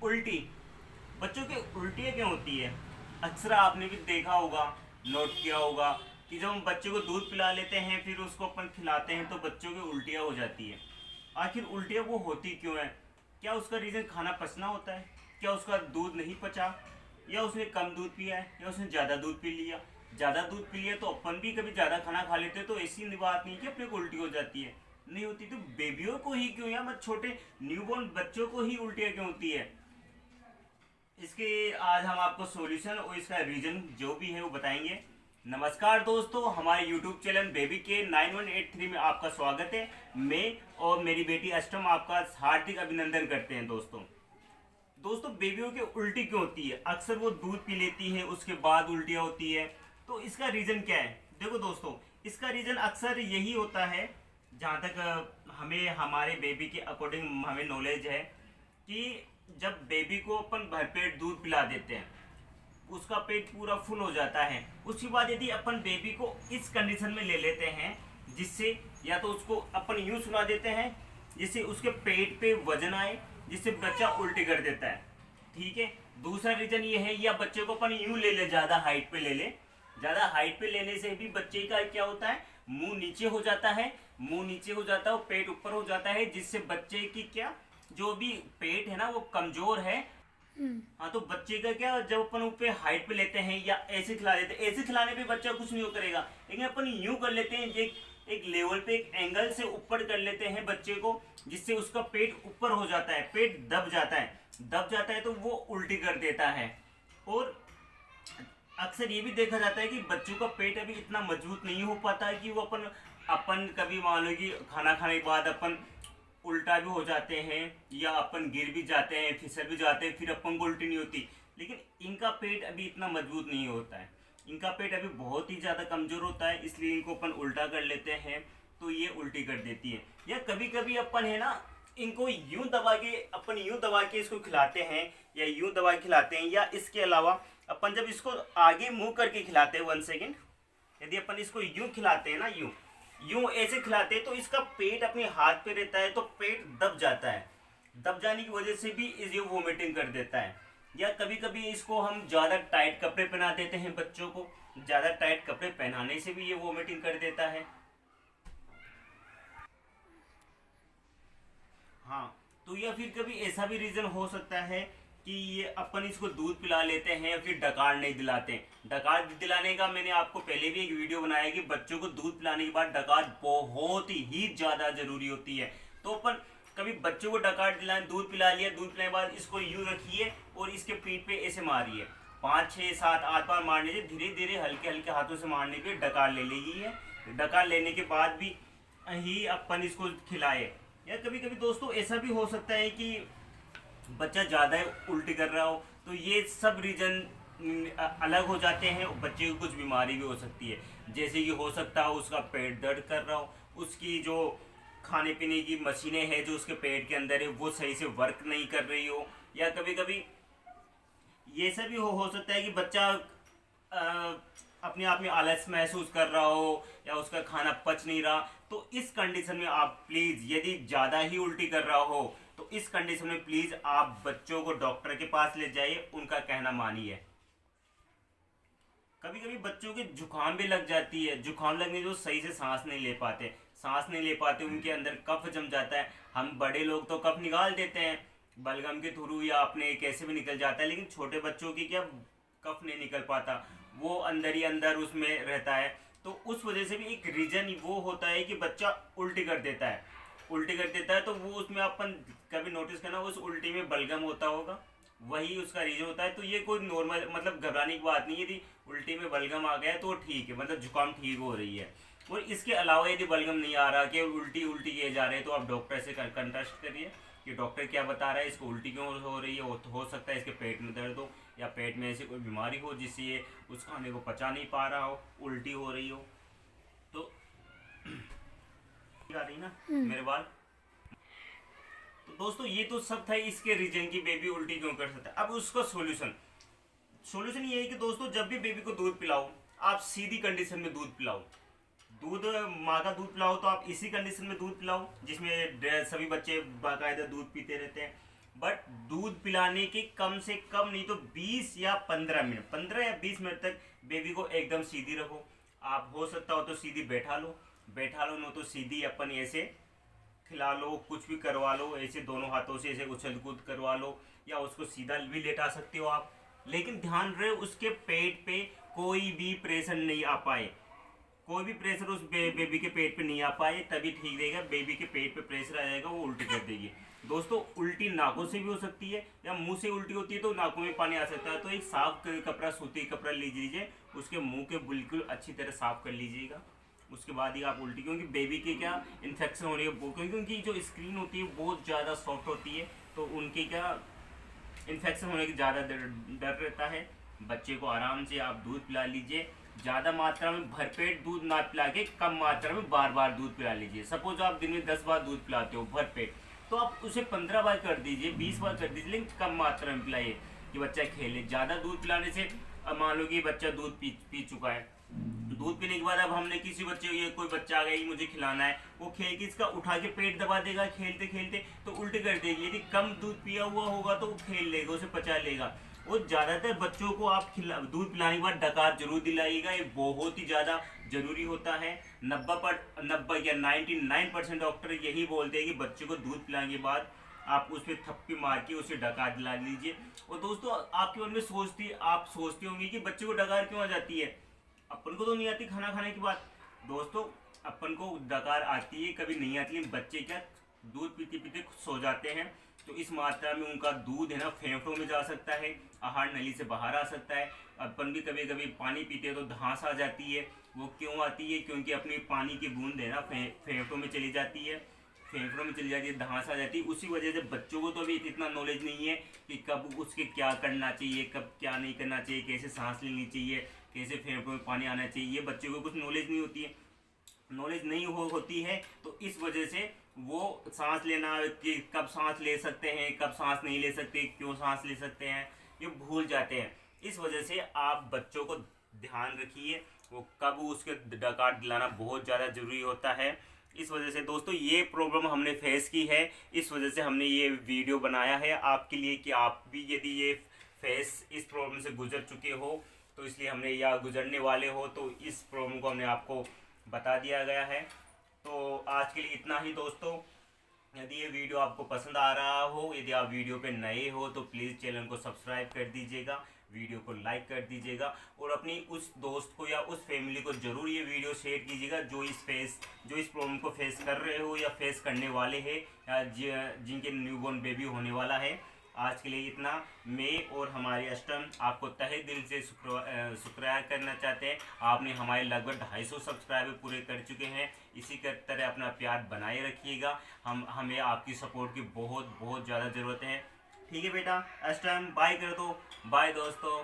उल्टी। बच्चों की उल्टियाँ क्यों होती है? अक्सर आपने भी देखा होगा, नोट किया होगा कि जब हम बच्चे को दूध पिला लेते हैं फिर उसको अपन खिलाते हैं तो बच्चों की उल्टियाँ हो जाती है। आखिर उल्टियाँ वो होती क्यों है? क्या उसका रीज़न खाना पचना होता है? क्या उसका दूध नहीं पचा, या उसने कम दूध पिया है, या उसने ज़्यादा दूध पी लिया? ज़्यादा दूध पी लिया तो अपन भी कभी ज़्यादा खाना खा लेते हैं, तो ऐसी बात नहीं कि अपने को उल्टी हो जाती है। नहीं होती तो बेबियों को ही क्यों, या मतलब छोटे न्यूबॉर्न बच्चों को ही उल्टियाँ क्यों होती है? इसके आज हम आपको सॉल्यूशन और इसका रीजन जो भी है वो बताएंगे। नमस्कार दोस्तों, हमारे यूट्यूब चैनल बेबी के 9183 में आपका स्वागत है। मैं और मेरी बेटी अष्टम आपका हार्दिक अभिनंदन करते हैं। दोस्तों बेबियों की उल्टी क्यों होती है? अक्सर वो दूध पी लेती है, उसके बाद उल्टियाँ होती है। तो इसका रीज़न क्या है? देखो दोस्तों, इसका रीज़न अक्सर यही होता है, जहाँ तक हमें हमारे बेबी के अकॉर्डिंग हमें नॉलेज है, कि जब बेबी को अपन भरपेट दूध पिला देते हैं, उसका पेट पूरा फुल हो जाता है। उसके बाद यदि अपन बेबी को इस कंडीशन में ले लेते हैं, जिससे या तो उसको अपन यूँ सुला देते हैं जिससे उसके पेट पे वजन आए, जिससे बच्चा उल्टी कर देता है। ठीक है। दूसरा रीजन ये है, या बच्चे को अपन यूं ले ले, ज्यादा हाइट पे ले ले। ज्यादा हाइट पे लेने से भी बच्चे का क्या होता है, मुंह नीचे हो जाता है। मुंह नीचे हो जाता है और पेट ऊपर हो जाता है, जिससे बच्चे की क्या, जो भी पेट है ना वो कमजोर है। हाँ, तो बच्चे का क्या, जब अपन ऊपर हाइट पे लेते हैं या ऐसे खिला देते हैं, ऐसे खिलाने पे बच्चा कुछ नहीं करेगा। लेकिन अपन यूं कर लेते हैं, एक लेवल पे, एक एंगल से ऊपर कर लेते हैं बच्चे को, जिससे उसका पेट ऊपर हो जाता है, पेट दब जाता है। दब जाता है तो वो उल्टी कर देता है। और अक्सर ये भी देखा जाता है कि बच्चों का पेट अभी इतना मजबूत नहीं हो पाता है कि वो अपन अपन कभी मान लो कि खाना खाने के बाद अपन उल्टा भी हो जाते हैं, या अपन गिर भी जाते हैं, फिसल भी जाते हैं, फिर अपन को उल्टी नहीं होती। लेकिन इनका पेट अभी इतना मजबूत नहीं होता है, इनका पेट अभी बहुत ही ज़्यादा कमज़ोर होता है, इसलिए इनको अपन उल्टा कर लेते हैं तो ये उल्टी कर देती है। या कभी कभी अपन है ना, इनको यूं दबा के, अपन यूं दबा के इसको खिलाते हैं, या यूं दबा के खिलाते हैं, या इसके अलावा अपन जब इसको आगे मुंह करके खिलाते हैं, 1 सेकेंड, यदि अपन इसको यूं खिलाते हैं ना, यूं यूं ऐसे खिलाते हैं, तो इसका पेट अपने हाथ पे रहता है तो पेट दब जाता है। दब जाने की वजह से भी ये वोमिटिंग कर देता है। या कभी कभी इसको हम ज़्यादा टाइट कपड़े पहना देते हैं बच्चों को, ज़्यादा टाइट कपड़े पहनाने से भी ये वोमिटिंग कर देता है। हाँ, तो या फिर कभी ऐसा भी रीज़न हो सकता है कि ये अपन इसको दूध पिला लेते हैं फिर डकार नहीं दिलाते। डकार दिलाने का मैंने आपको पहले भी एक वीडियो बनाया कि बच्चों को दूध पिलाने के बाद डकार बहुत ही ज़्यादा ज़रूरी होती है। तो अपन कभी बच्चों को डकार दिलाएं, दूध पिला लिया, दूध पिलाने के बाद इसको यूँ रखिए और इसके पीठ पे ऐसे मारिए, 5 6 7 8 बार मारने से धीरे धीरे हल्के हल्के हाथों से मारने पे डकार ले लेगी है। डकार लेने के बाद भी ही अपन इसको खिलाए। या कभी कभी दोस्तों ऐसा भी हो सकता है कि बच्चा ज़्यादा उल्टी कर रहा हो, तो ये सब रीज़न अलग हो जाते हैं। बच्चे को कुछ बीमारी भी हो सकती है, जैसे कि हो सकता है उसका पेट दर्द कर रहा हो, उसकी जो खाने पीने की मशीनें हैं जो उसके पेट के अंदर है वो सही से वर्क नहीं कर रही हो। या कभी कभी ये सब भी हो सकता है कि बच्चा अपने आप में आलस महसूस कर रहा हो, या उसका खाना पच नहीं रहा। तो इस कंडीशन में आप प्लीज़, यदि ज़्यादा ही उल्टी कर रहा हो तो इस कंडीशन में प्लीज़ आप बच्चों को डॉक्टर के पास ले जाइए, उनका कहना मानिए। कभी कभी बच्चों के जुकाम भी लग जाती है, जुकाम लगने से वो सही से सांस नहीं ले पाते, उनके अंदर कफ जम जाता है। हम बड़े लोग तो कफ निकाल देते हैं बलगम के थ्रू या अपने कैसे भी निकल जाता है, लेकिन छोटे बच्चों की क्या, कफ नहीं निकल पाता, वो अंदर ही अंदर उसमें रहता है। तो उस वजह से भी एक रीजन वो होता है कि बच्चा उल्टी कर देता है। तो वो उसमें अपन कभी नोटिस करना, उस उल्टी में बलगम होता होगा, वही उसका रीजन होता है। तो ये कोई नॉर्मल, मतलब घबराने की बात नहीं है। यदि उल्टी में बलगम आ गया तो ठीक है, मतलब जुकाम ठीक हो रही है। और इसके अलावा यदि बलगम नहीं आ रहा, कि उल्टी उल्टी किए जा रहे हैं, तो आप डॉक्टर से कंसल्ट करिए कि डॉक्टर क्या बता रहा है, इसको उल्टी क्यों हो रही है। हो सकता है इसके पेट में दर्द हो, या पेट में ऐसी कोई बीमारी हो जिससे ये उस खाने को पचा नहीं पा रहा हो, उल्टी हो रही हो। तो आ रही ना मेरे बाल। तो दोस्तों ये तो सब था इसके रीजन की बेबी उल्टी क्यों कर सकता है। अब उसका सॉल्यूशन ये है कि दोस्तों जब भी बेबी को दूध पिलाओ, आप सीधी कंडीशन में दूध पिलाओ। दूध, माँ का दूध पिलाओ तो आप इसी कंडीशन में दूध पिलाओ जिसमें सभी बच्चे बाकायदा दूध पीते रहते हैं। बट दूध पिलाने के कम से कम नहीं तो 20 या 15 मिनट, 15 या 20 मिनट तक बेबी को एकदम सीधी रखो। आप हो सकता हो तो सीधी बैठा लो, नो तो सीधी अपन ऐसे खिला लो, कुछ भी करवा लो, ऐसे दोनों हाथों से ऐसे उछल कूद करवा लो, या उसको सीधा भी लेटा सकते हो आप। लेकिन ध्यान रहे उसके पेट पे कोई भी प्रेशर नहीं आ पाए, कोई भी प्रेशर उस बेबी के पेट पे नहीं आ पाए, तभी ठीक रहेगा। बेबी के पेट पे प्रेशर आ जाएगा, वो उल्टी कर देगी। दोस्तों उल्टी नाकों से भी हो सकती है, या मुंह से उल्टी होती है तो नाकों में पानी आ सकता है। तो एक साफ कपड़ा, सूती कपड़ा लीजिए, उसके मुंह के बिल्कुल अच्छी तरह साफ कर लीजिएगा, उसके बाद ही आप उल्टी, क्योंकि बेबी के क्या इन्फेक्शन होने के, क्योंकि उनकी जो स्क्रीन होती है बहुत ज़्यादा सॉफ्ट होती है, तो उनकी क्या इन्फेक्शन होने की ज़्यादा डर रहता है। बच्चे को आराम से आप दूध पिला लीजिए, ज़्यादा मात्रा में भरपेट दूध ना पिला के कम मात्रा में बार बार दूध पिला लीजिए। सपोज आप दिन में 10 बार दूध पिलाते हो भरपेट, तो आप उसे 15 बार कर दीजिए, 20 बार कर दीजिए, लेकिन कम मात्रा में पिलाइए कि बच्चा खेले। ज़्यादा दूध पिलाने से, अब मान लो कि बच्चा दूध पी चुका है, दूध पीने के बाद अब हमने किसी बच्चे, ये कोई बच्चा आ गया मुझे खिलाना है, वो खेल के इसका उठा के पेट दबा देगा खेलते खेलते, तो उल्टी कर देगी। यदि कम दूध पिया हुआ होगा तो वो खेल लेगा, उसे पचा लेगा। वो ज़्यादातर बच्चों को आप दूध पिलाने के बाद डकार जरूर दिलाइएगा, ये बहुत ही ज़्यादा जरूरी होता है। 90 या 99% डॉक्टर यही बोलते हैं कि बच्चे को दूध पिलाने के बाद आप उस पर थप्पी मार के उसे डकार दिला लीजिए। और दोस्तों आपके मन में आप सोचते होंगे कि बच्चे को डकार क्यों आ जाती है, अपन को तो नहीं आती खाना खाने के बाद। दोस्तों अपन को डकार आती है, कभी नहीं आती, लेकिन बच्चे क्या दूध पीते पीते सो जाते हैं, तो इस मात्रा में उनका दूध है ना फेफड़ों में जा सकता है, आहार नली से बाहर आ सकता है। अपन भी कभी कभी पानी पीते हैं तो धांस आ जाती है, वो क्यों आती है, क्योंकि अपनी पानी की बूंद है ना फेफड़ों में चली जाती है, धांस आ जाती है। उसी वजह से बच्चों को तो अभी इतना नॉलेज नहीं है कि कब उसके क्या करना चाहिए, कब क्या नहीं करना चाहिए, कैसे सांस लेनी चाहिए, कैसे फेफड़ों में पानी आना चाहिए, ये बच्चों को कुछ नॉलेज नहीं होती है। नॉलेज नहीं होती है तो इस वजह से वो सांस लेना, कि कब सांस ले सकते हैं, कब सांस नहीं ले सकते, क्यों सांस ले सकते हैं, ये भूल जाते हैं। इस वजह से आप बच्चों को ध्यान रखिए, वो कब उसके डकार दिलाना बहुत ज़्यादा ज़रूरी होता है। इस वजह से दोस्तों ये प्रॉब्लम हमने फेस की है, इस वजह से हमने ये वीडियो बनाया है आपके लिए, कि आप भी यदि ये इस प्रॉब्लम से गुजर चुके हो, तो इसलिए हमने, या गुजरने वाले हो, तो इस प्रॉब्लम को हमने आपको बता दिया गया है। तो आज के लिए इतना ही दोस्तों। यदि ये वीडियो आपको पसंद आ रहा हो, यदि आप वीडियो पे नए हो तो प्लीज़ चैनल को सब्सक्राइब कर दीजिएगा, वीडियो को लाइक कर दीजिएगा, और अपनी उस दोस्त को या उस फैमिली को ज़रूर ये वीडियो शेयर कीजिएगा जो इस प्रॉब्लम को फेस कर रहे हो या फेस करने वाले हैं, या जिनके न्यूबॉर्न बेबी होने वाला है। आज के लिए इतना। मैं और हमारे अष्टम आपको तहे दिल से शुक्रिया करना चाहते हैं। आपने हमारे लगभग 250 सब्सक्राइबर पूरे कर चुके हैं। इसी के तरह अपना प्यार बनाए रखिएगा। हमें आपकी सपोर्ट की बहुत बहुत ज़्यादा ज़रूरत है। ठीक है बेटा, अष्टम बाय कर दो। बाय दोस्तों।